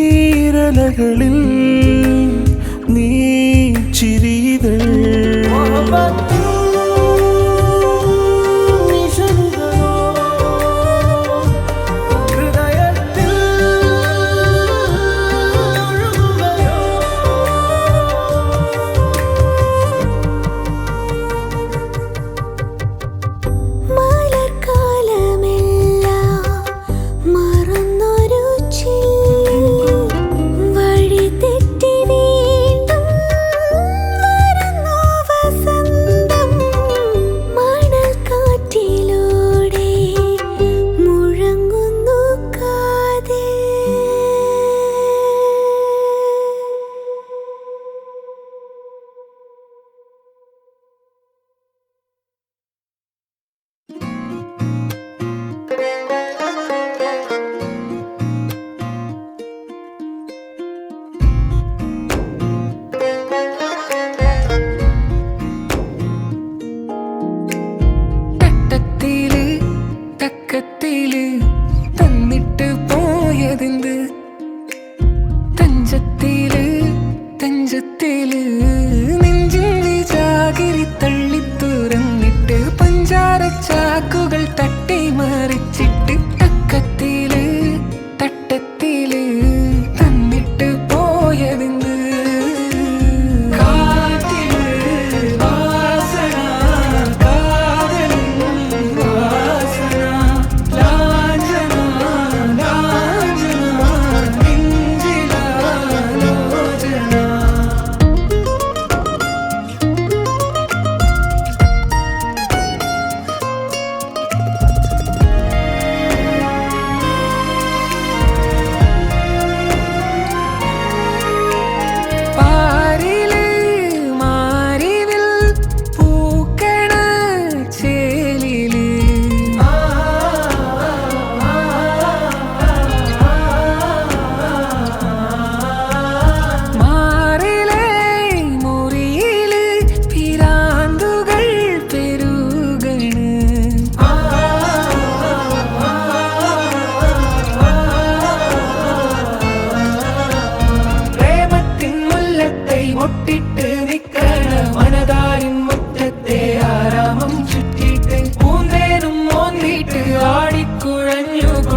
കണ്ണീരലകളിൽ നീ ചിരിതൾ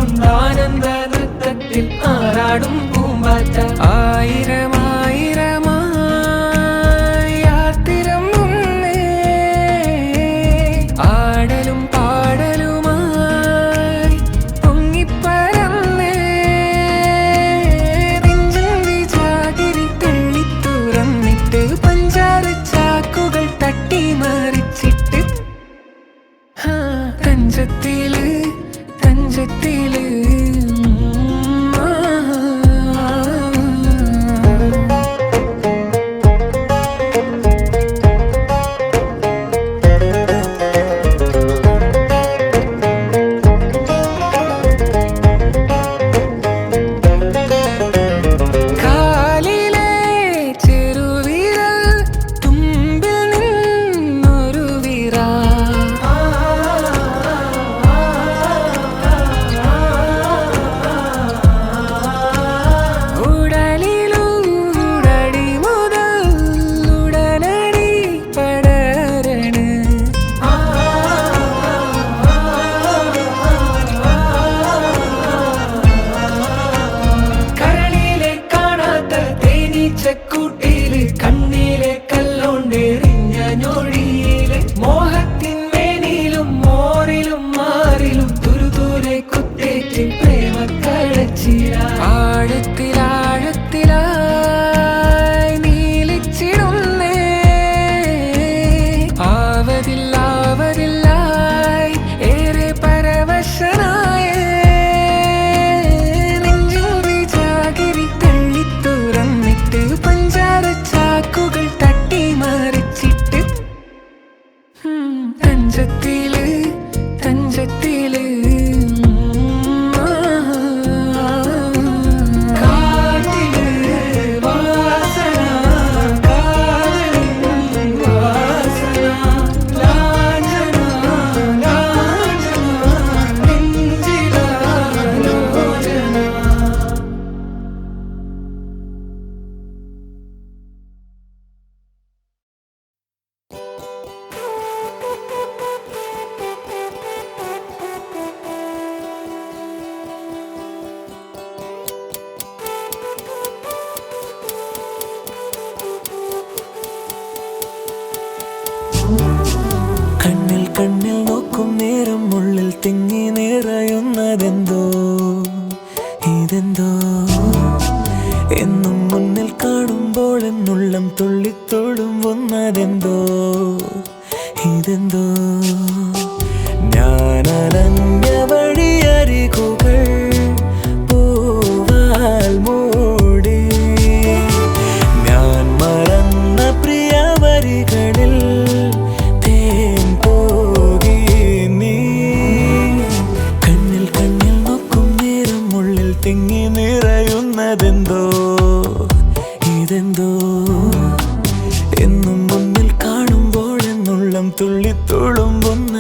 കൊണ്ടാനന്ദ നൃത്തത്തിൽ ആറാടും പൂമ്പാറ്റ. ആയിരമായിരമായി യാത്തിരം മുന്നേ ആടലും പാടലുമായി പൊങ്ങിപ്പരന്നേ നെഞ്ചും വിജാഗിരി തള്ളി തുറന്നിട്ട് പഞ്ചാര ചാക്കുകൾ തട്ടി മറിച്ചിട്ട് തഞ്ചത്തില് തഞ്ചത്തില് ൂട്ടില് കണ്ണിലെ കല്ലോണ്ടെറിഞ്ഞ ഞൊഴിയില് മോഹത്തിൻ മേനിലും മോറിലും മാറിലും തുരുതുരെ കുത്തേറ്റ് പ്രേമ കടച്ചില. ആഴത്തിലാഴത്തിലായി നീലിച്ചിടുന്നേ ആവതില്ലാവതില്ലായി ഏറെ പരവശനായ പഞ്ചാര ചാക്കുകൾ തട്ടി മറിച്ചിട്ട് തഞ്ചത്തില് തഞ്ചത്തില് കാറ്റില് വാസന കാതലിൻ വാസന ലാഞ്ചന ലാഞ്ചന നെഞ്ചിലാലോചന. കണ്ണിൽ കണ്ണിൽ നോക്കും നേരം ഉള്ളിൽ തിങ്ങി നിറയുന്നതെന്തോ ഇതെന്തോ എന്നും മുന്നിൽ കാണുമ്പോൾ എന്നുള്ളം തുള്ളിത്തൊടുമ്പുന്നതെന്തോ ഇതെന്തോ ഞാനലഞ്ഞ വഴിയരികുകൾ പൂവാൽ മൂടി ഞാൻ മറന്ന പ്രിയ വരികളിൽ തിങ്ങി നിറയുന്നതെന്തോ ഇതെന്തോ എന്നും മുന്നിൽ കാണുമ്പോൾ എന്നുള്ളം തുള്ളിത്തുളുമ്പുന്ന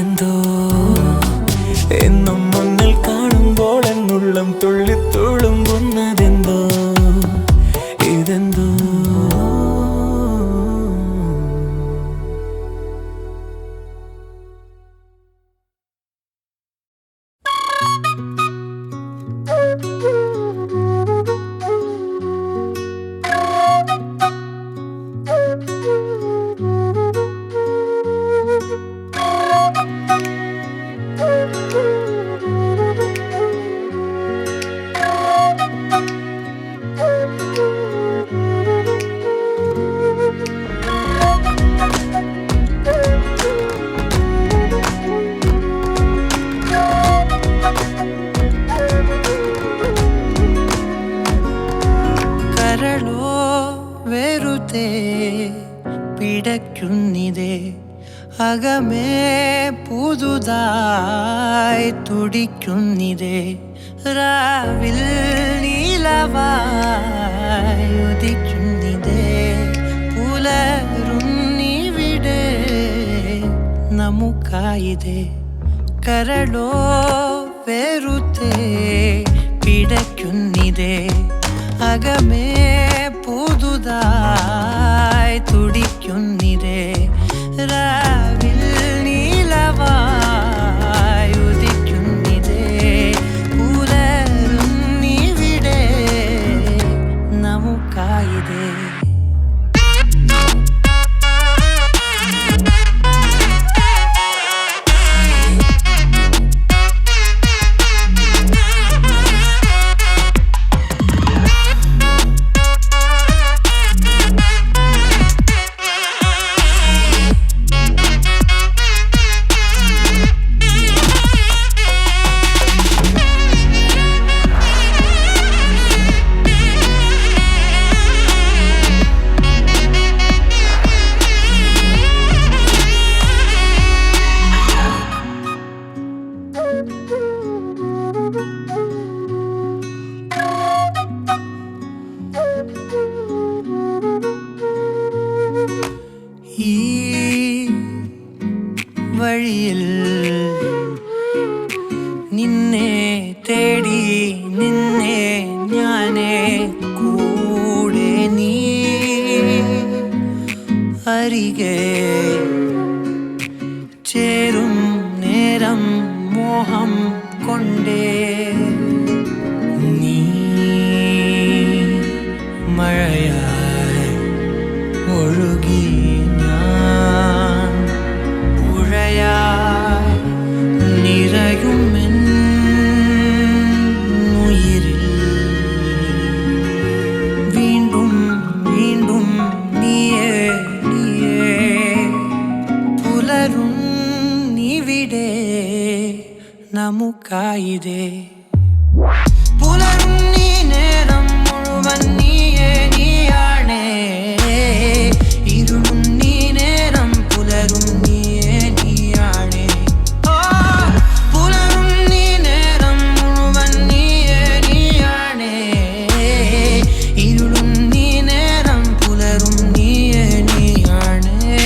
ഇതെന്തോ എന്നും മുന്നിൽ കാണുമ്പോൾ എന്നുള്ളം തുള്ളിത്തുളുമ്പുന്നതെന്തോ ഇതെന്തോ പിടയ്ക്കുന്നിതേ അകമേ പുതുതായി തുടിക്കുന്നിതേ രാവിൽ നീലവായി ഉദിക്കുന്നിതേ പുലരുന്നിവിടെ നമുക്കായിതേ കരളോ വെറുതെ പിടയ്ക്കുന്നിതേ അകമേ പുതുതായി തുടിക്കുന്നിതേ രാവിൽ നീലവായി ഉദിക്കുന്നിതേ പുലരുന്നിവിടെ നമുക്കായിതേ വഴിയിൽ നിന്നെ തേടി നിന്നെ ഞാനേ കൂടെ നീ അരികെ ചേരും നേരം മോഹം കൊണ്ടേ നീ മഴയായി ഒഴുകി നമുക്കായിതേ പുലരും നീ നേരം മുഴുവൻ നീയേ നീയാണേ ഇരുളും നീ നേരം പുലരും നീയേ നീയാണേ പുലരും നീ നേരം മുഴുവൻ നീയേ നീയാണേ ഇരുളും നീ നേരം പുലരും നീയേ നീയാണേ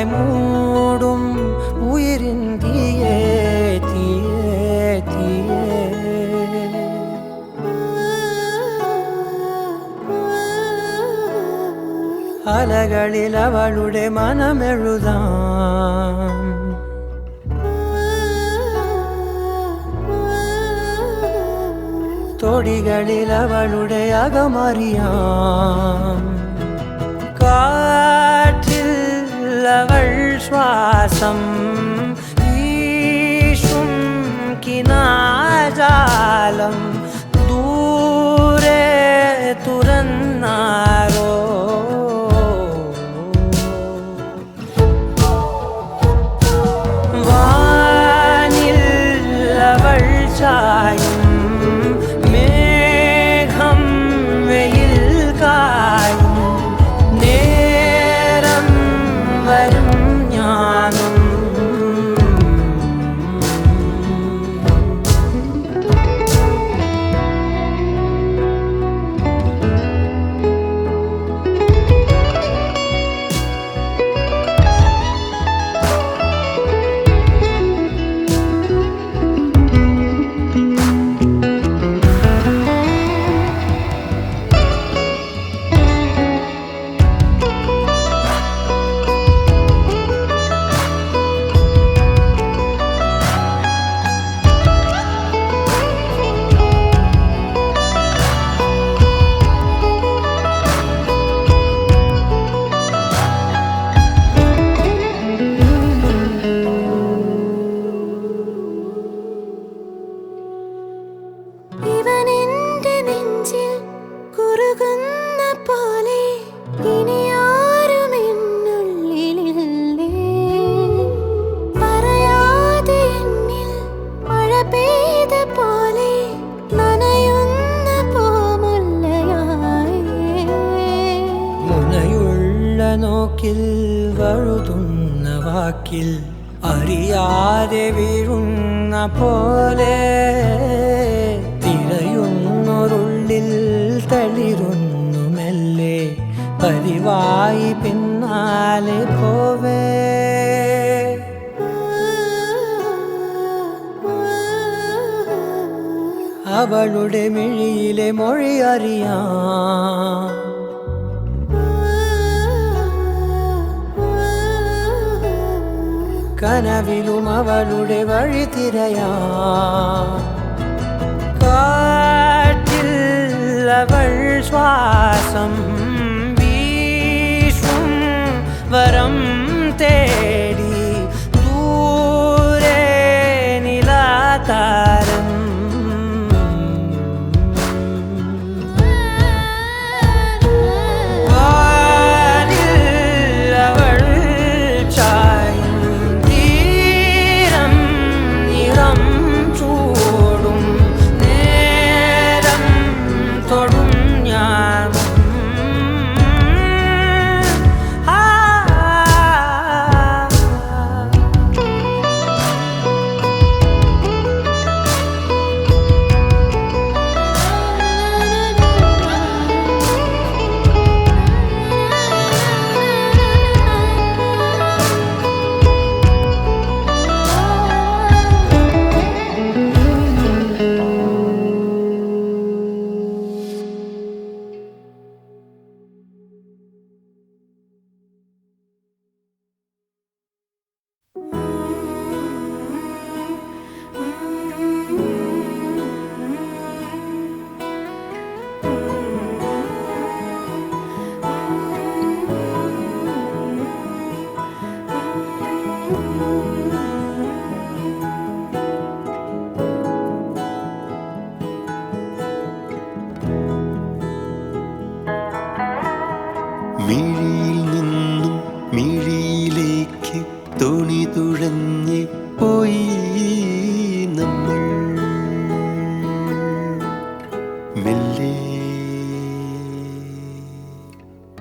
ഇരുളായി മൂടും ഉയിരിൻ തീയേ തീയേ തീയേ. അലകളിൽ അവളുടെ മനമെഴുതാം, തൊടികളിൽ അവളുടെ അകമറിയാം. കാറ്റിൽ അവൾ ശ്വാസം വീശും കിനാജാലം ദൂരെ തുറന്നാരോ. വാനിൽ അവൾ ചായും മേഘം വെയിൽ കായും നേരം വരും ഞാനും. ഇവനെന്റെ നെഞ്ചിൽ കുറുകുന്ന പോലെ ഇനി ആരും എന്നുള്ളിലില്ലേ. പറയാതെ എന്നിൽ മഴ പെയ്ത പോലെ നനയുന്ന പൂമുല്ലയായി. മുനയുള്ള നോക്കിൽ വഴുതുന്ന വാക്കിൽ അറിയാതെ വീഴുന്ന പോലെ തിരയുന്നൊരുള്ളിൽ തളിരുന്നു മെല്ലെ പതിവായി പിന്നാലെ പോവേ. അവളുടെ മിഴിയിലെ മൊഴി അറിയാം, കനവിലും അവളുടെ വഴി തിരയാം. കാറ്റിൽ അവൾ ശ്വാസം വീശും വരം തേടി ദൂരെ നിലാതാരം. വാനിൽ അവൾ ചായും തീരം നിറം ചൂടും നേരം തൊടും ഞാനും. മിഴിയിൽ നിന്നും മിഴിയിലേക്ക് തോണി തുഴഞ്ഞ് പോയി നമ്മൾ മെല്ലെ.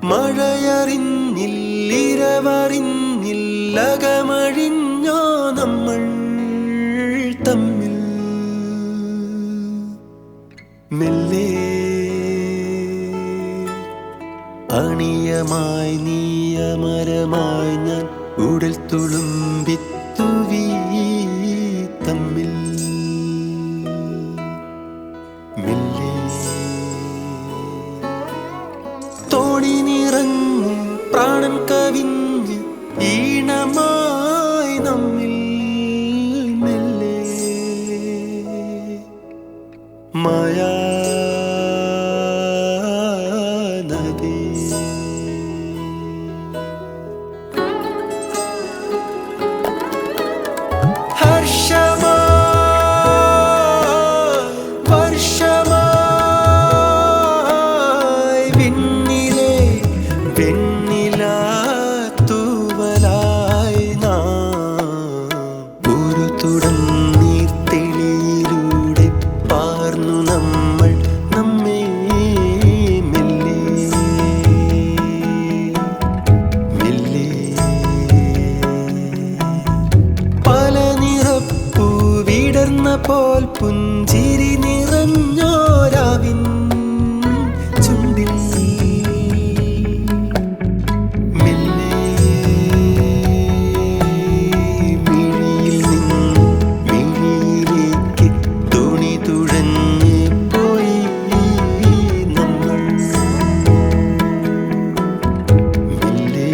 മഴയറിഞ്ഞില്ലിരവറിഞ്ഞില്ലകമഴിഞ്ഞോ നമ്മൾ തമ്മിൽ മെല്ലെ. അണിയമായി നീയമരമായി ഞാൻ ഉടൽ തുളുമ്പിത്തുവി തമ്മിൽ മെല്ലെ തോണി നിറഞ്ഞ് പ്രാണൻ കവിഞ്ഞ് ഈണമായി നമ്മിൽ മെല്ലെ മായാ നദി വർഷമായി വിണ്ണിലെ വെണ്ണിലാത്തൂവലായി നാം ഒരു തുടം നീർത്തിളിയിലൂടെ പാർന്നു നമ്മൾ നമ്മെ മെല്ലെ മെല്ലെ പല നിറപ്പൂ വിടർന്ന പോൽ പുഞ്ചിരി നിറഞ്ഞോരാവിൻ ചുണ്ടിൽ മെല്ലെ മിഴിയിൽ നിന്നും മിഴിയിലേക്ക് തോണി തുഴഞ്ഞ് പോയി നമ്മൾ മെല്ലെ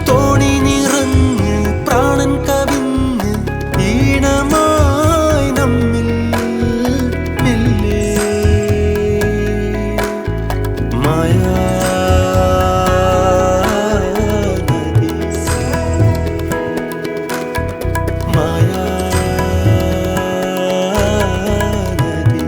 തോണി നിറഞ്ഞ് പ്രാണൻ കവിഞ്ഞ് ഈണമായി നമ്മിൽ മെല്ലെ മായാ നദി മായാ നദി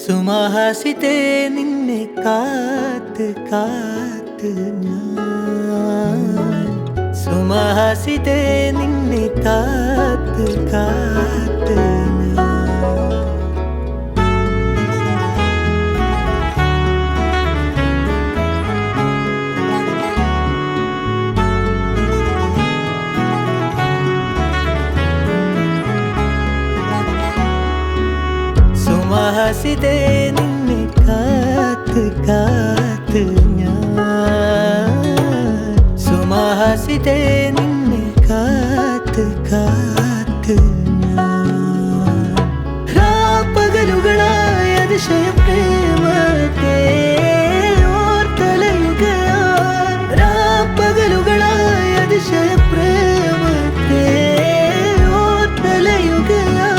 സുമഹാസിതേ നിന്നെ കാത്ത് കാത്ത് ഞാൻ സുമഹാസിതേ നിന്നെ കാത്ത് കാത്ത് ഞാൻ സുമഹാസിതേ നിന്നെ കാത്ത് കാത്ത് ഞാൻ സുമഹാസിതേ നിന്നെ കാത്ത് കാത്ത് ഞാൻ രാപ്പകലുകളായ അതിശയം പ്രേമത്തെ ഓർത്തലയുകയാൽ രാപ്പകലുകളായ അതിശയ പ്രേമത്തെ ഓർത്തലയുകയാൽ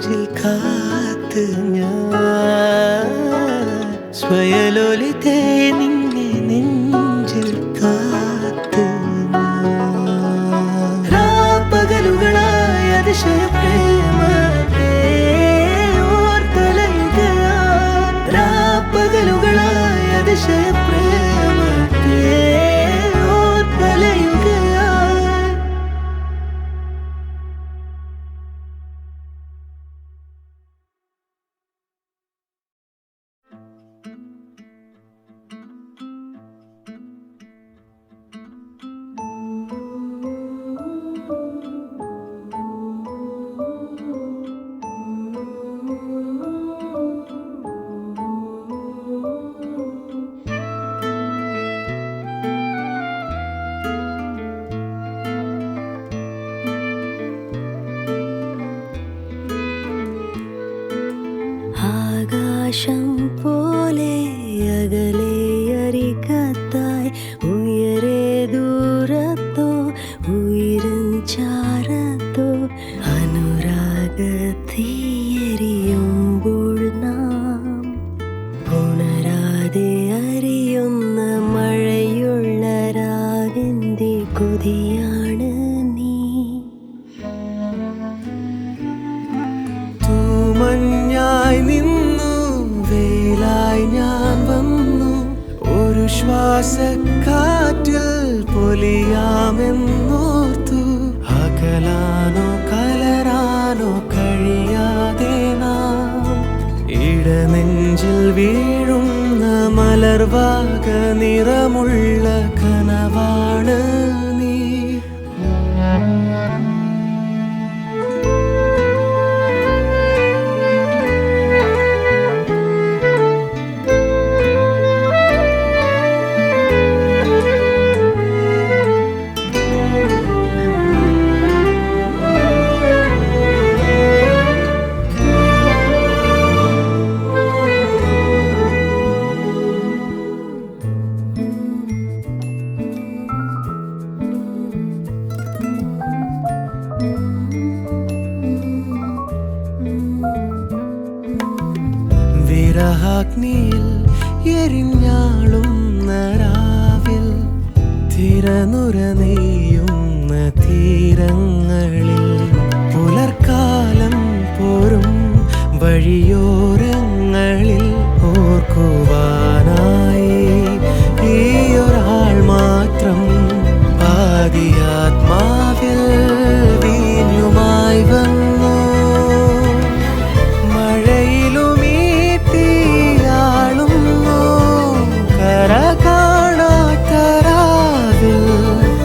നെഞ്ചിൽ കാത്ത് ഞാൻ സ്വയലോലിതേ നിന്നെ നെഞ്ചിൽ കാത്ത് രാപ്പകലുകളായ അതിശയ പ്രേമത്തെ ഓർത്തലയുകയാൽ രാപ്പകലുകളായ അതിശയ പ്രേമത്തെ ഓർത്തലയുകയാൽ ആകാശം പോലെ അകലെ അരികത്തായി ഉയരെ ദൂരത്തോ ഉയരും ചാരത്തോ അനുരാഗത്തീയരിയുമ്പോൾ നാം ഉണരാതെ അറിയുന്ന മഴയുള്ള രാവിന്റെ കൊതിയാണ് നീ തൂമഞ്ഞായി നിന്നു വേലായി ഞാൻ വന്നു ഒരു ശ്വാസക്കാറ്റിൽ പൊലിയാമെന്നോർത്തു അകലാനോ കലരാനോ കഴിയാതെ നാം ഇടനെഞ്ചിൽ വീഴുന്ന മലർവാക നിറമുള്ള കനവാണ് നീ വിരഹാഗ്നിയിൽ എരിഞ്ഞാളുന്ന രാവിൽ തിരനുര നെയ്യുന്ന തീരങ്ങളിൽ പുലർക്കാലം പോരും വഴിയോരങ്ങളിൽ ഓർക്കുവാനായി ഈയൊരാൾ മാത്രം പാതിയാത്മാവിൽ വീഞ്ഞുമായി വന്നു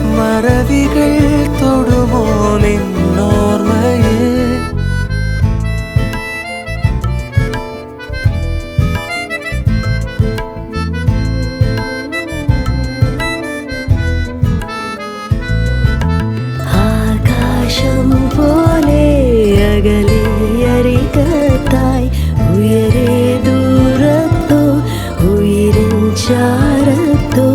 മറവികൾ തൊടുമോ നിന്നോർമ്മയിൽ ആകാശം പോലെ അകലെ അരികത്തായി ഉയരെ ദൂരത്തോ ഉയരും ചാരത്തോ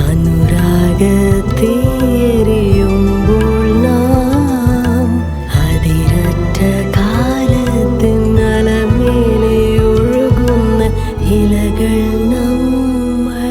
അനുരാഗത്തേരിയുമ്പോൾ നാം അതിരറ്റ കാലത്തിൻ അലമേലെ ഒഴുകുന്ന ഇലകൾ നമ്മൾ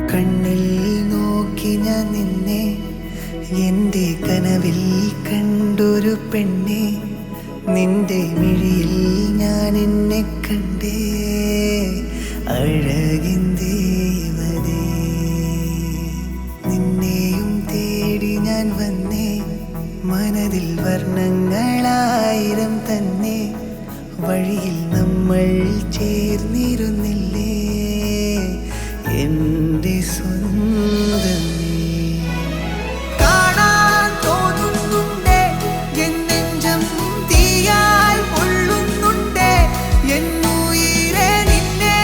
കണ്ണിൽ നോക്കി ഞാൻ നിന്നെ എൻ്റെ കനവിൽ കണ്ടൊരു പെണ്ണെ നിന്റെ മിഴിയിൽ ഞാൻ എന്നെ കണ്ടേ അഴകിൻ ദേവതേ നിന്നെയും തേടി ഞാൻ വന്നേ മനതിൽ വർണ്ണങ്ങളായിരം തന്നെ വഴിയിൽ നമ്മൾ ചേർന്നിരുന്നില്ലേ എൻ്റെ സ്വന്തമേ. കാണാൻ തോന്നുന്നുണ്ടേ എൻ നെഞ്ചം തീയാൽ പൊള്ളുന്നുണ്ടേ എന്നുയിരെ നിന്നെ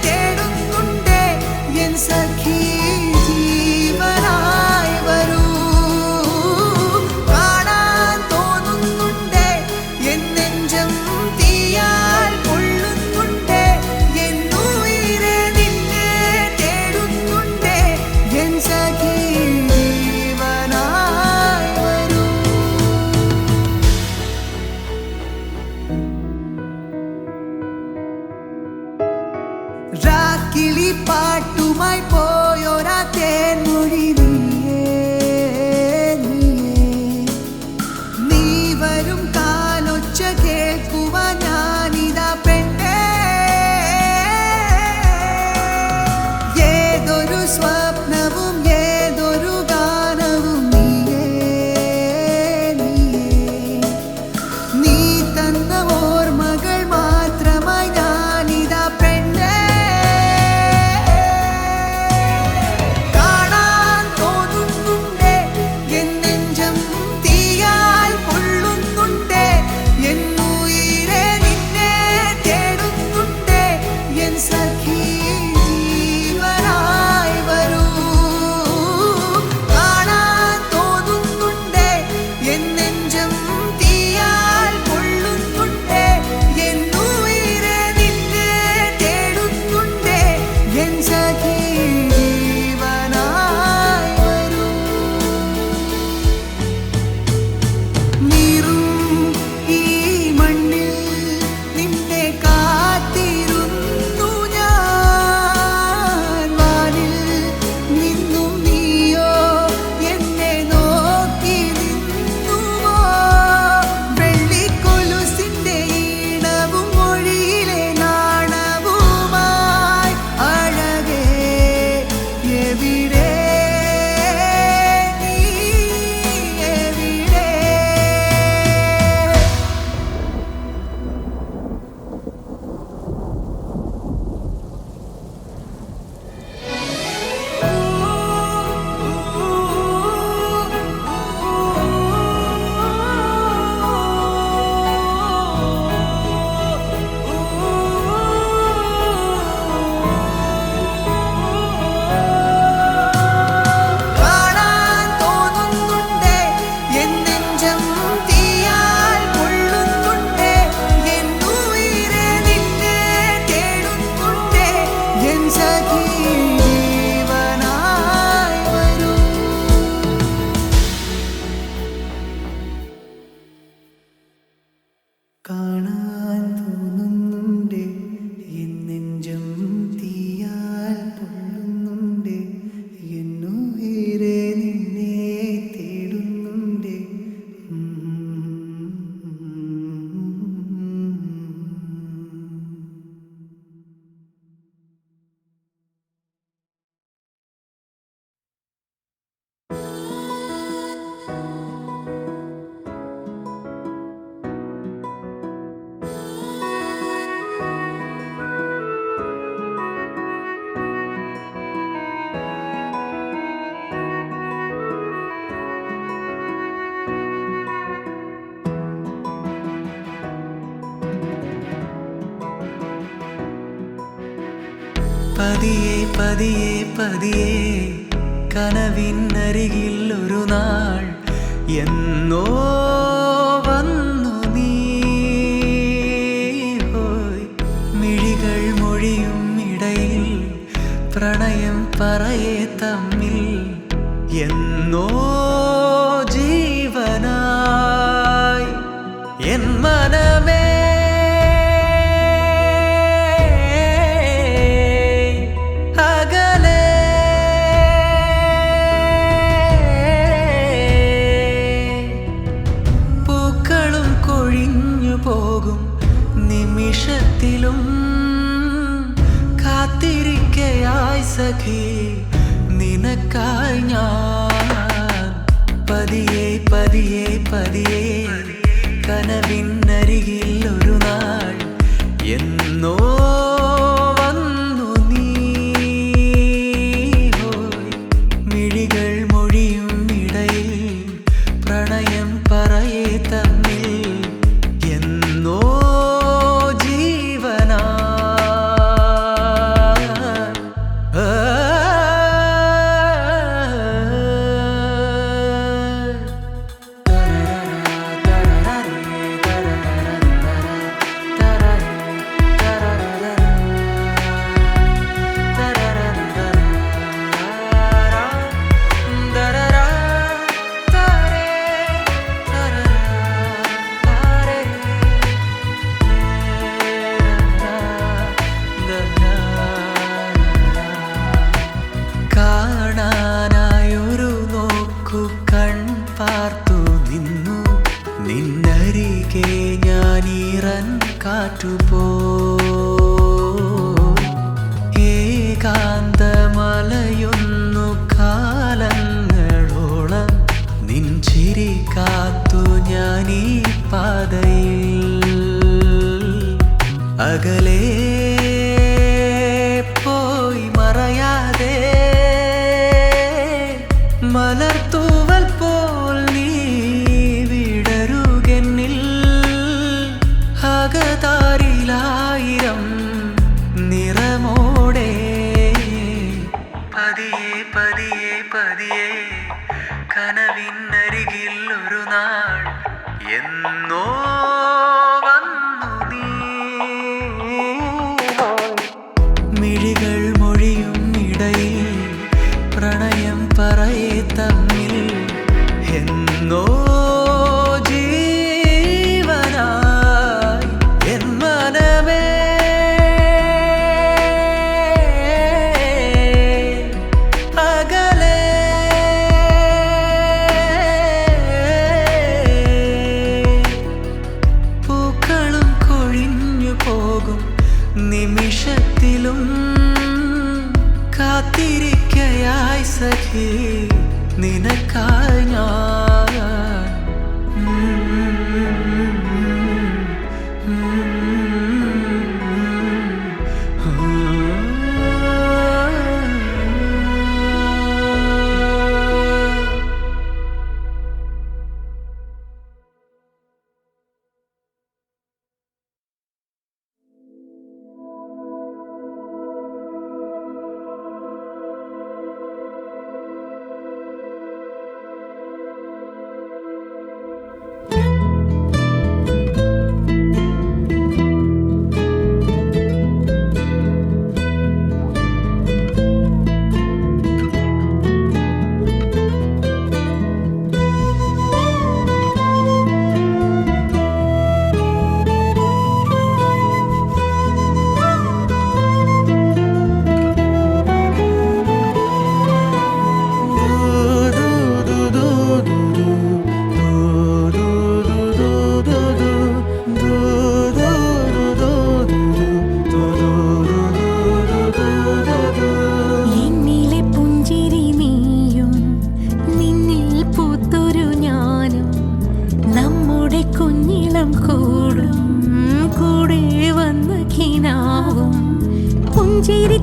തേടുന്നുണ്ടേ എൻ സഖി ജീവനായി വരൂ. കാണാൻ തോന്നുന്നുണ്ടേ എൻ നെഞ്ചം തീയാൽ പൊള്ളുന്നുണ്ടേ എന്നുയിരെ നിന്നെ തേടുന്നുണ്ടേ എൻ സഖി ജീവനായി വരൂ. രാക്കിളി പാട്ടുമായി പോയൊരാ തേൻമൊഴി നീ വരും കാലൊച്ച കേൾക്കുവാൻ ഞാനിതാ പെണ്ണേ. ഏതൊരു സ്വപ്നവും ഏതൊരു ഗാനവും നീ തന്ന ഓർമ്മകൾ മാത്രമായി ഞാനിതാ പെണ്ണേ. കാണാൻ തോന്നുന്നുണ്ടേ എൻ നെഞ്ചം തീയാൽ പൊള്ളുന്നുണ്ടേ എന്നുയിരെ നിന്നെ തേടുന്നുണ്ടേ എൻ സഖി ജീവനായി വരൂ. കാണാൻ തോന്നുന്നുണ്ടേ എൻ നെഞ്ചം തീയാൽ പൊള്ളുന്നുണ്ടേ എന്നുയിരെ നിന്നെ തേടുന്നുണ്ടേ എൻ സഖി ജീവനായി വരൂ. നീറും ഈ മണ്ണിൽ നിന്നെ കാത്തിരുന്നു ഞാൻ. വാനിൽ നിന്നും നീയോ എന്നെ നോക്കി നിന്നുവോ. വെള്ളിക്കൊലുസിന്റെ ഈണവും മൊഴിയിലെ നാണവുമായി അഴകേ എവിടെ നീ എവിടെ. കാണാൻ തോന്നുന്നുണ്ടേ എൻ നെഞ്ചം തീയാൽ പൊള്ളുന്നുണ്ടേ എന്നുയിരെ നിന്നെ തേടുന്നുണ്ടേ എൻ സഖി ജീവനായി വരൂ. കാണാൻ തോന്നുന്നുണ്ടേ എൻ നെഞ്ചം തീയാൽ പൊള്ളുന്നുണ്ടേ എന്നുയിരെ നിന്നെ തേടുന്നുണ്ടേ. പതിയെ പതിയെ പതിയെ കനവിനരികിൽ ഒരു നാൾ എന്നോ വന്നു നീ. ഹോയ് മിഴികൾ മൊഴിയും ഇടയിൽ പ്രണയം പറയെ തമ്മിൽ എന്നോ ജീവനായി എൻ മനമേ. പോകും നിമിഷത്തിലും കാത്തിരിക്കയായി സഖി നിനക്കായി ഞാൻ. പതിയെ പതിയെ കാർത്തു നിന്നു നിന്നരികെ ഞാനീറൻ കാറ്റുപോ ഏകാന്തമലയുന്നു കാലങ്ങളോളം നിൻചിരി കാത്തു ഞാനീ പാതയിൽ അകലേ പോയി മറയാതെ മലർത്തൂവൽ പോൽ നീ വിടരുകെന്നിൽ അകതാരിലായിരം നിറമോടെ പതിയെ പതിയെ പതിയെ കനവിനരികിൽ ഒരു നാൾ എന്നോ വന്നു നീ മിഴികൾ മൊഴിയും ഇടയിൽ പ്രണയം പറയേ തമ്മിൽ എന്നോ ജീവനായി എൻ മനമേ അകലെ പൂക്കളും കൊഴിഞ്ഞു പോകും നിമിഷത്തിലും കാത്തിരിക്കയായി സഖി നിനക്കായി ഞാൻ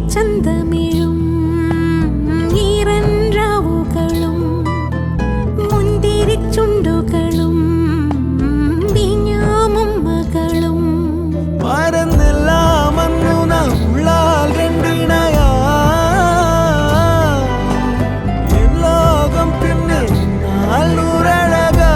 ചന്തമിഴും ഈറൻ രാവുകളും മുന്തിരിച്ചുണ്ടുകളും വിഞ്ഞാമുമ്മകളും മറന്നെല്ലാം അന്നു നാം ഉള്ളാൽ രണ്ടിണയാ ലോകം പിന്നെ നാളൂരഴകാ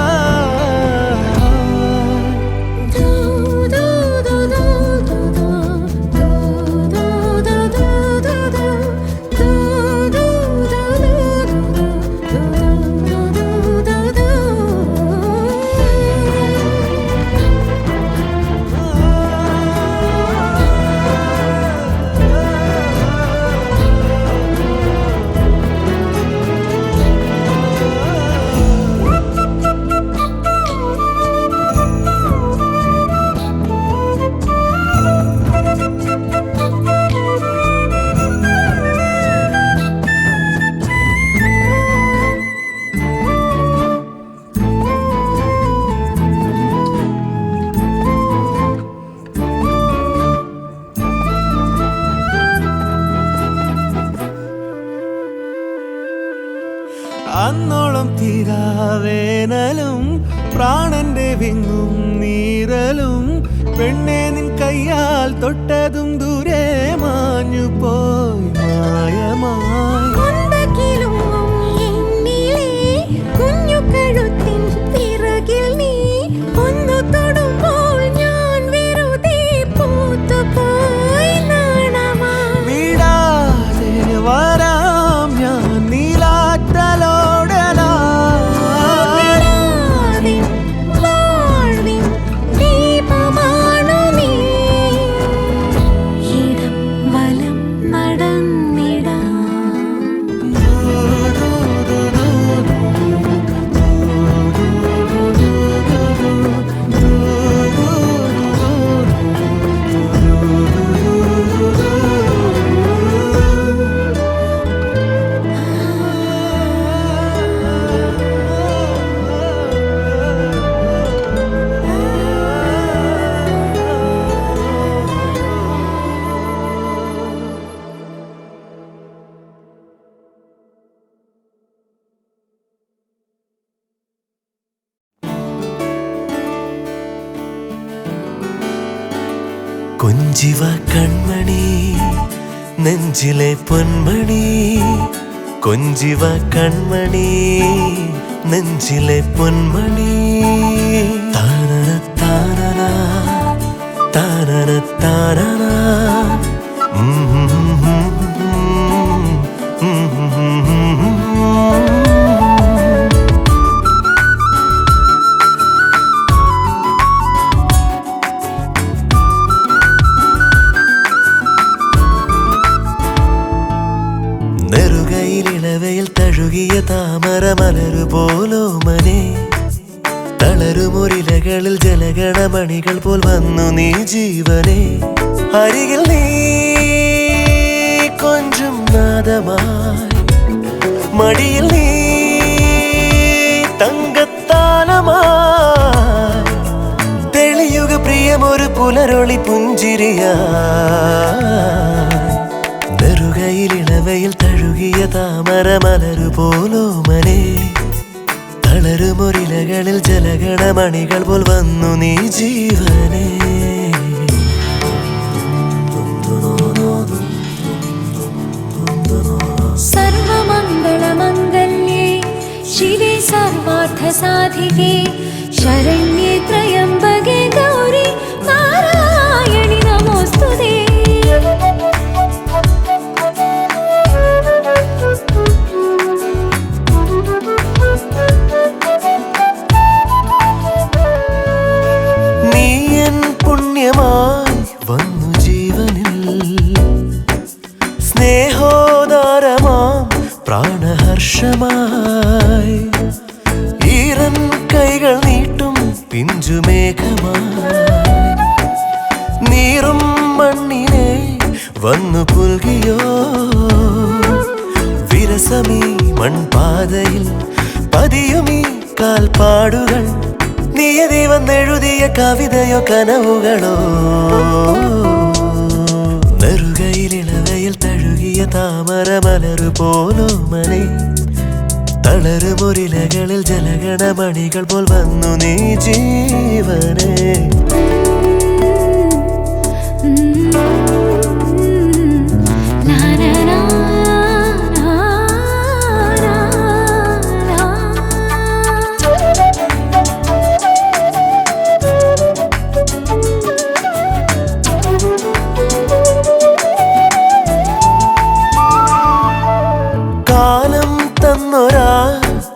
അന്നോളം തീരാവേനലും പ്രാണന്റെ വിങ്ങും നീരലും പെണ്ണെ നിൻ കയ്യാൽ തൊട്ടതും ദൂരെ മാഞ്ഞു പോയി മായമായി കുഞ്ഞുകഴുത്തിൻ പിറകിൽ നീ ഒന്നു തൊടുമ്പോൾ ഞാൻ വെറുതെ പൂത്തുപോയി നാണമായി വിടാതെ വരാം ഞാൻ നീലാറ്റലോ നട കൊഞ്ചിവ കൺമണി നെഞ്ചിലെ പൊന്മണി കൊഞ്ചിവ കൺമണി നെഞ്ചിലെ പൊന്മണി താനന താനന താനന താനന നെറുകയിലിളവയിൽ തഴുകിയ താമര മലരു പോലോ മനെ തളരുമൊരിലകളിൽ ജലഗണമണികൾ പോൽ വന്നു നീ ജീവനെ അരികിൽ നീ കൊഞ്ചും നാദമായി മടിയിൽ നീ തങ്കത്താലമായി തെളിയുക പ്രിയമൊരു പുലരൊളി പുഞ്ചിരിയാ നെറുകയിലിളവയിൽ തഴുകിയ താമര മലരു പോലോ മനെ തളരുമൊരിലകളിൽ ജലഗണമണികൾ പോൽ വന്നു നീ ജീവനെ സർവമംഗളമംഗല്യേ ശിവേ സർവാർത്ഥസാധികേ ശരണ്യേ ത്രയംബകേ ഗൗരി നാരായണി നമോസ്തുതേ വന്നു ജീവനിൽ സ്നേഹോദാരമാം പ്രാണഹർഷമായി ഈറൻ കൈകൾ നീട്ടും പിഞ്ചുമേഘമായി നീറും മണ്ണിനെ വന്നു പുൽകിയോ വിരസമീ മൺപാതയിൽ പതിയുമീ കാൽപ്പാടുകൾ നിയതി വന്നെഴുതിയ കവിതയോ കനവുകളോ നെറുകയിലിളവയിൽ തഴുകിയ താമര മലരു പോലോ മനെ തളരുമൊരിലകളിൽ ജലഗണമണികൾ പോൽ വന്നു നീ ജീവനെ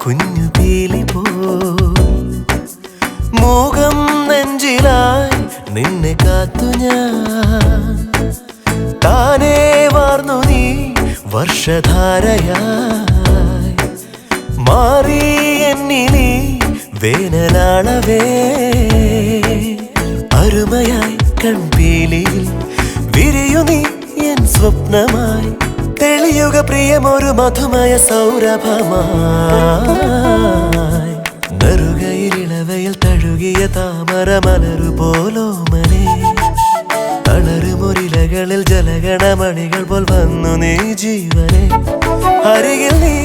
കുഞ്ഞു പീലി പോ മൂകം നെഞ്ചിലായി നിന്നെ കാത്തു ഞാൻ താനേ വാർന്നു നീ വർഷധാരയായി മാറി എന്നിലീ വേനലാളവേ അരുമയായി കൺപീലിയിൽ വിരിയു നീ എൻ സ്വപ്നമായി തെളിയുക പ്രിയമൊരു മധുമയ സൗരഭമായി നെറുകയിലിളവയിൽ തഴുകിയ താമര മലരു പോലോ മനെ തളരുമൊരിലകളിൽ ജലഗണമണികൾ പോൽ വന്നു നീ ജീവനെ അരികിൽ നീ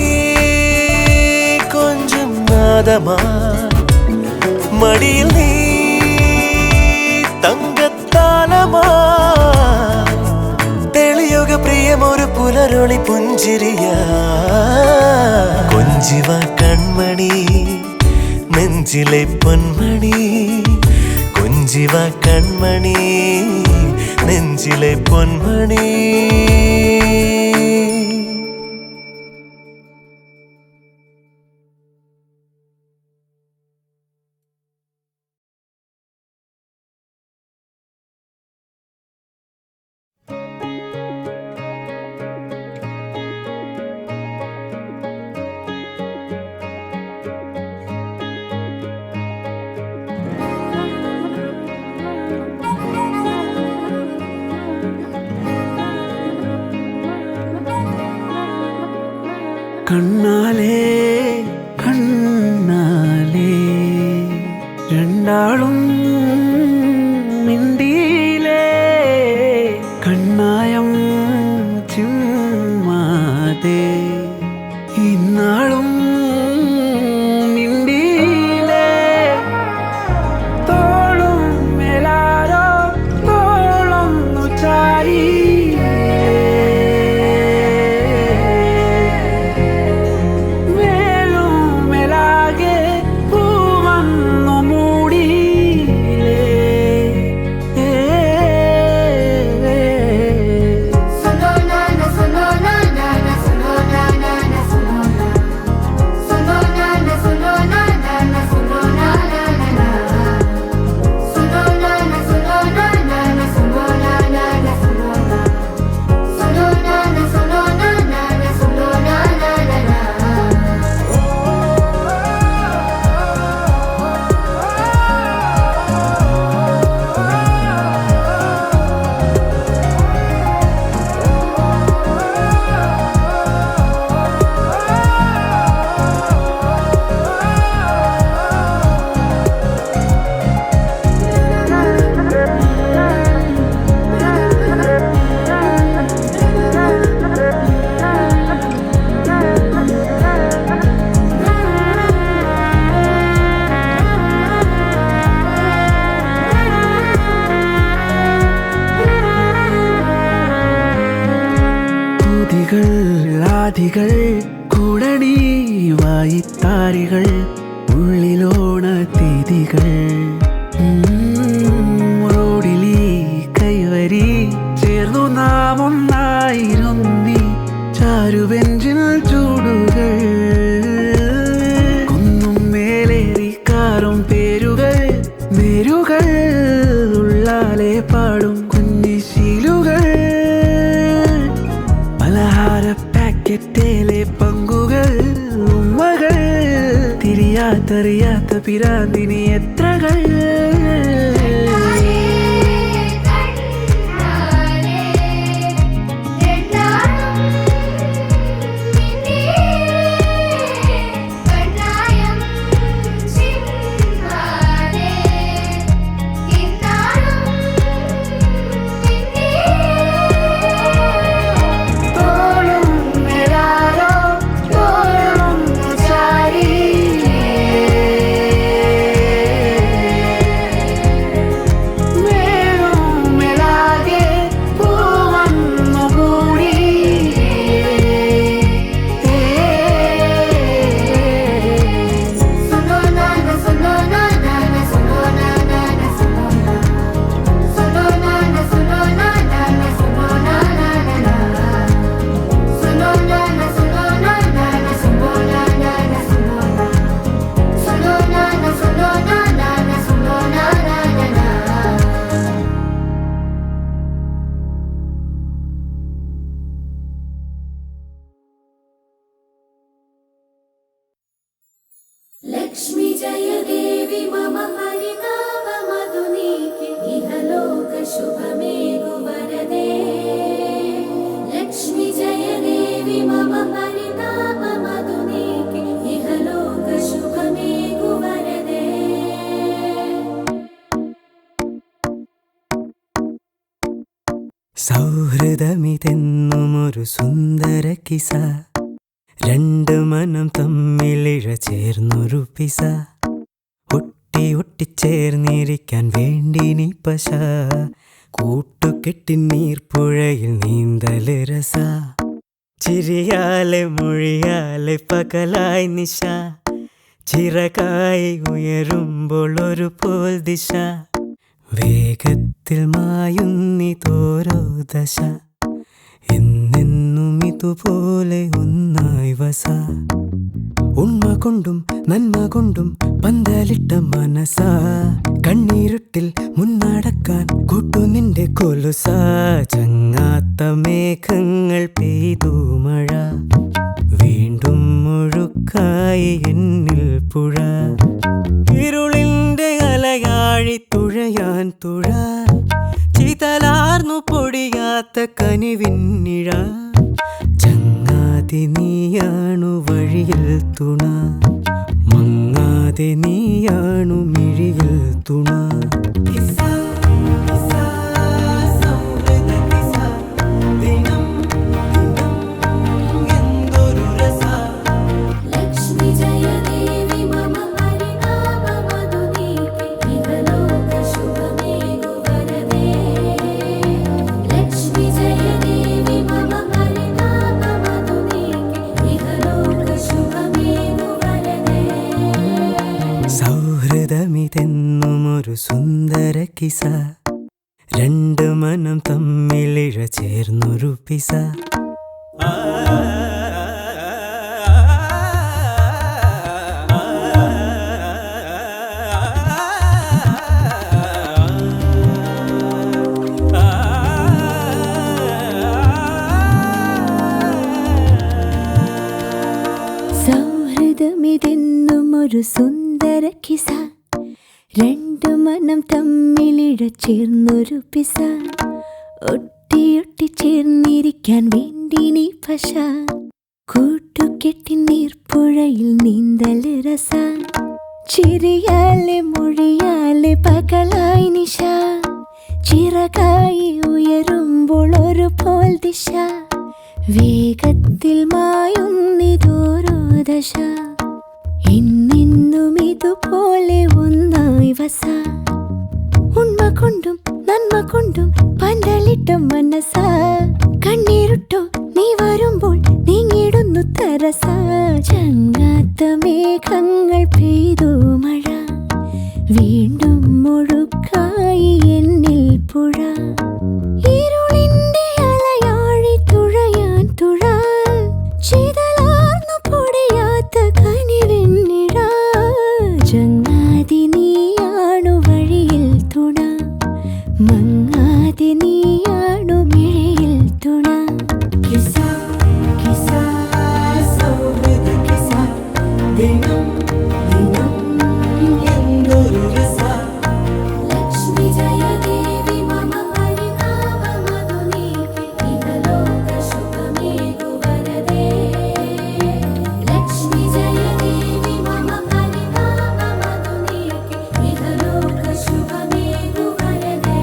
കൊഞ്ചും നാദമായി മടിയിൽ നീ തങ്കത്താലമായി തെളിയുക പ്രിയമൊരു പുലരൊളി പുഞ്ചിരിയാ കൊഞ്ചിവ കൺമണി നെഞ്ചിലെ പൊന്മണി കൊഞ്ചിവ കൺമണി നെഞ്ചിലെ പൊന്മണി കണ്ണാലേ കണ്ണാലേ രണ്ടാളും മിണ്ടിയിലേ കണ്ണായം ചിമ്മാതെ ഇന്നാളും മിണ്ടിയിലേ തോളും മേലാരോ തോളം രാത്രികൾ കൂടണി വായിത്താരികൾ ഉള്ളിലോണ തീതികൾ റോഡിലീ കൈവരി ചേർന്നു നാം ഒന്നായിരുന്നി ചാരുബെഞ്ചിൽ ചൂടുകൾ കുന്നും മേലേറി കാറും പേരുകൾ നേരുകൾ ഉള്ളാലെ പാടും കുഞ്ഞിശീലുകൾ പലഹാര പാക്കറ്റേലെ പങ്കുകൾ ഉമ്മകൾ തിരിയാത്തറിയാത്ത പിരാന്തിനി എത്രകൾ लक्ष्मी जय देवी मम परितापमधुनीके इहलोक शुभमेगु वरदे लक्ष्मी जय देवी मम परितापमधुनीके इहलोक शुभमेगु वरदे സൗഹൃദമിതെന്നുമൊരു സുന്ദര കിസ രണ്ട് മനം തമ്മിലിഴ ചേർന്നൊരു പിസ ഒട്ടി ഒട്ടിച്ചേർന്നിരിക്കാൻ വേണ്ടി നീ പശ കൂട്ടുകെട്ടി നീർപ്പുഴയിൽ നീന്തല് രസ ചിരിയാലെ മൊഴിയാലെ പകലായി നിശ ചിറകായി ഉയരുമ്പോൾ ഒരു പോൽ ദിശ വേഗത്തിൽ മായുന്നിതോരോ ദശ എന്നെന്നും ഇതുപോലെ ഒന്നായി വസ ഉണ്മ കൊണ്ടും നന്മ കൊണ്ടും പന്തലിട്ട മനസ കണ്ണീരുട്ടിൽ മുന്നടക്കാൻ കൂട്ടു നിന്റെ കൊലുസ ചങ്ങാത്ത മേഘങ്ങൾ പെയ്തു മഴ വീണ്ടും മുഴുക്കായി എന്നിൽ പുഴ ഇരുളിന്റെ അലയാഴി തുഴയാൻ തുഴ ചിതലാർന്നു പൊടിയാത്ത കനിവിന്നിഴ ചങ്ങാതി നീയാണു വഴിയിൽ തുണ മങ്ങാതെ നീയാണു മിഴിയിൽ തുണ लक्ष्मी जय देवी मम परितापमधुनीके इहलोक शुभमेगु वरदे लक्ष्मी जय देवी मम परितापमधुनीके इहलोक शुभमेगु वरदे സൗഹൃദമിതെന്നുമൊരു സുന്ദര കിസ രണ്ട് മനം തമ്മിലിഴ ചേർന്നൊരു പിസ സൗഹൃദമിതെന്നും ഒരു സുന്ദര കിസ രണ്ടു മനം തമ്മിലിഴ ചേർന്നൊരു പിസ ഒട്ടിയൊട്ടി ചേർന്നിരിക്കാൻ വേണ്ടി നീ പശ കൂട്ടുകെട്ടി നീർപ്പുഴയിൽ നീന്തല് രസ ചിരിയാലെ മൊഴിയാലെ പകലായി നിശ ചിറകായി ഉയരുമ്പോൾ ഒരു പോൽ ദിശ വേഗത്തിൽ മായുന്നിതോരോ ദശ എന്നെന്നും ഇതുപോലെ ഒന്നായി വസ ഉണ്മ കൊണ്ടും നന്മ കൊണ്ടും പന്തലിട്ട മനസ്സ കണ്ണീരുട്ടോ നീ വരുമ്പോൾ നീങ്ങിടുന്നു ദിവസ ചങ്ങാത്ത മേഘങ്ങൾ പെയ്തു മഴ വീണ്ടും മുഴുക്കായി എന്നിൽ പുഴ ഇരുളിന്റെ അലയാഴി തുഴയാൻ തുഴാൻ ചിതലാർന്നു പൊടിയാത്ത കനിവെന്നിഴ ചങ്ങാതി നീയാണു വഴിയിൽ തുണ മങ്ങാതെ നീയാണു മിഴിയിൽ തുണ ലക്ഷ്മി ജയ ദേവി മമ പരിതാപ മധുനീകി ഇഹലോക ശുഭമേകു വരദേ ലക്ഷ്മി ജയ ദേവി മമ പരിതാപ മധുനീകി ഇഹലോക ശുഭമേകു വരദേ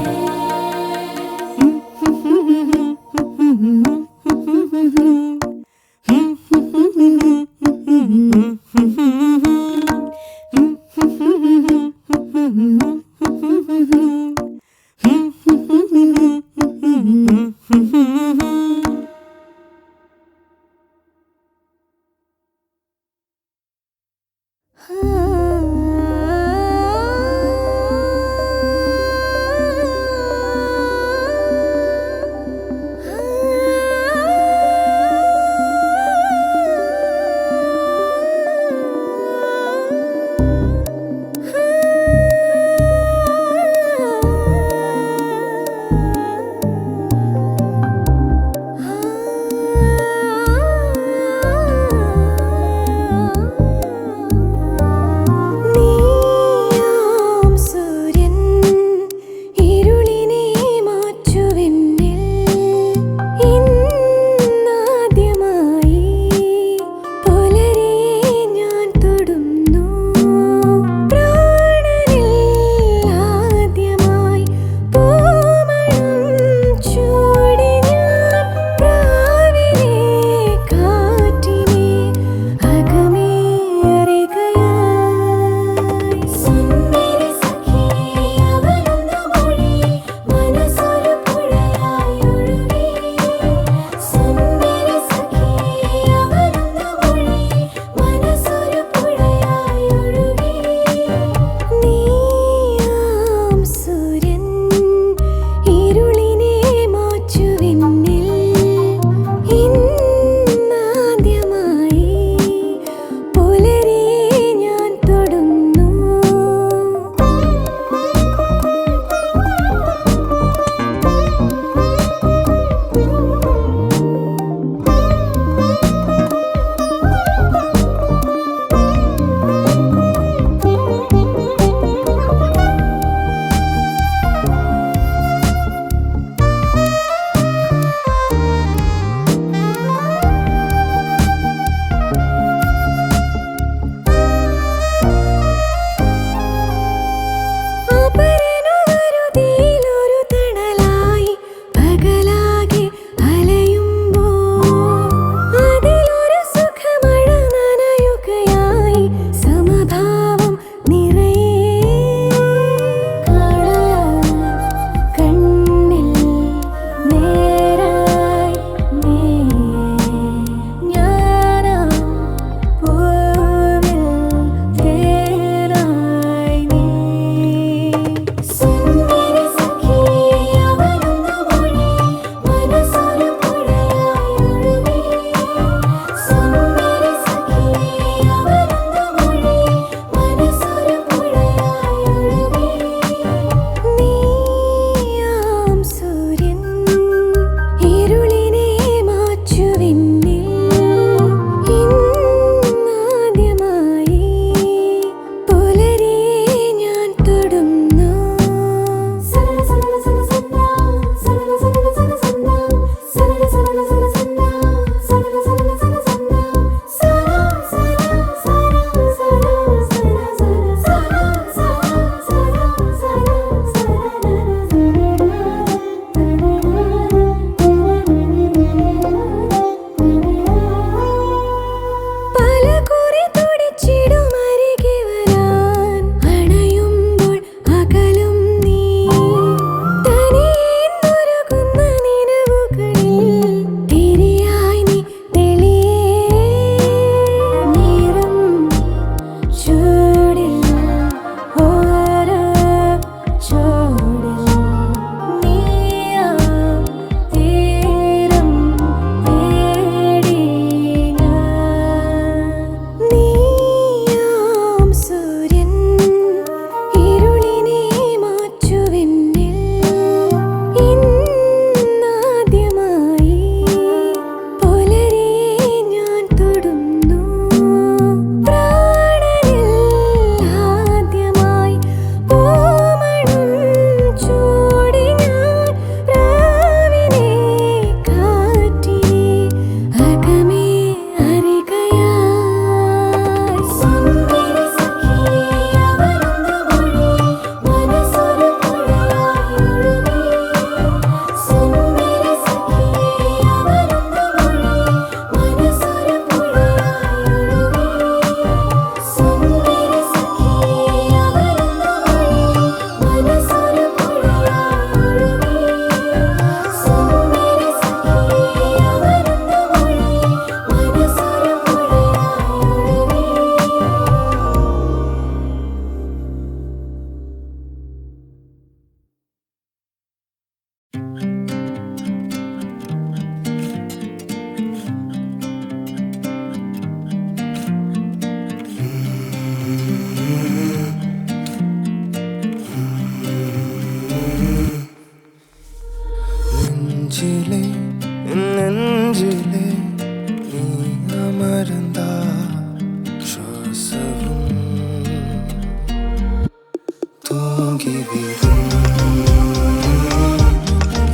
തൂങ്ങിവിടും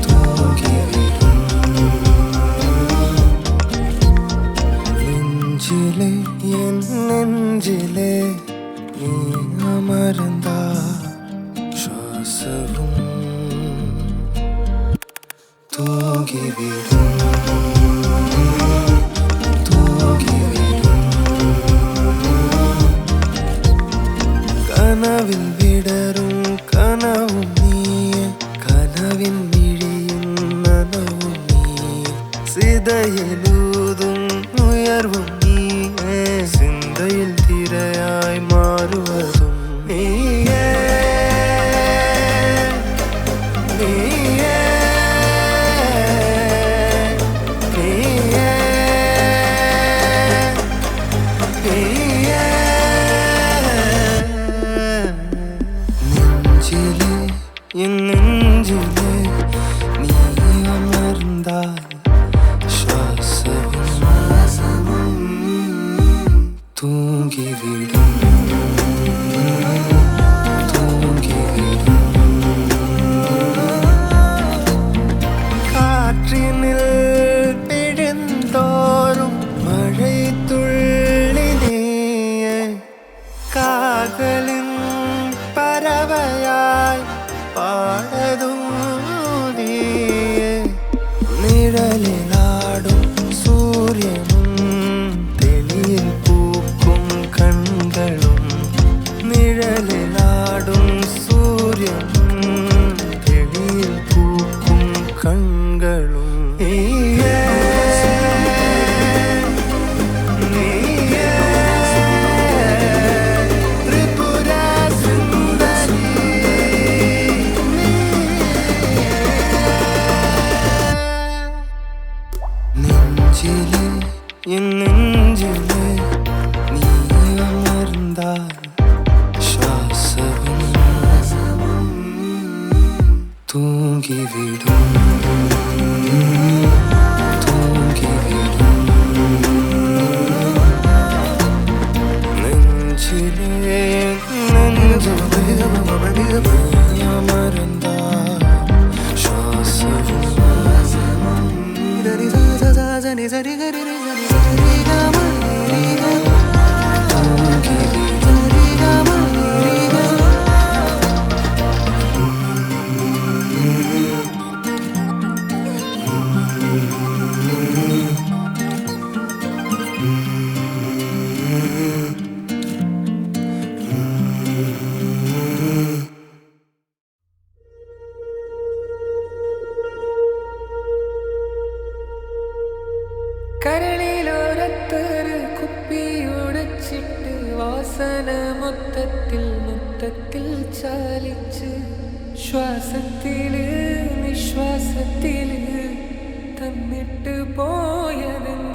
തൂങ്ങിവിടും നെഞ്ചിലെ എൻ നെഞ്ചിലെ നീ അമർന്ന ശ്വാസവും തൂങ്ങിവിടും കനവിൽ വിടരും കനവും നീയെ കനവിൻ മിഴിയും നനവും നീയെ സിതയിലൂതും ഉയർവും നീയെ ചിന്തയിൽ തിരയായി മാറുവതും നീയേ നീയേ നീയേ നീയേ നെഞ്ചിലെ എൻ നെഞ്ചിലെ നീ അമർന്താൽ ശ്വാസവും തൂങ്ങിവിടും തൂങ്ങിവിടും കാற்றிനിൽ പിഴുന്തോറും മഴത്തുള്ളി നീയെ കാകലിൻ പറവയായി പാടതും നീയെ നിഴലിലാടും സൂര്യനും തെളിയിൽ പൂക്കും കണ്ണുകളും നിഴലിലാടും സൂര്യനും തെളിയിൽ പൂക്കും കണ്ണുകളും നീയേ നീയേ ത്രിപുര സുന്ദരി നെഞ്ചിലെ എൻ നെഞ്ചിലെ നീ അമർന്താൽ ശ്വാസവും തൂങ്ങിവിടും തൂങ്ങിവിടും നെഞ്ചിലെ നെഞ്ചിലെ നീ അമർന്താൽ ശ്വാസവും കരളിലോരത്തൊരു കുപ്പിയുടച്ചിട്ട് വാസന മൊത്തത്തിൽ ചാലിച്ച് ശ്വാസത്തില് നിശ്വാസത്തില് തന്നിട്ട് പോയതെന്ന്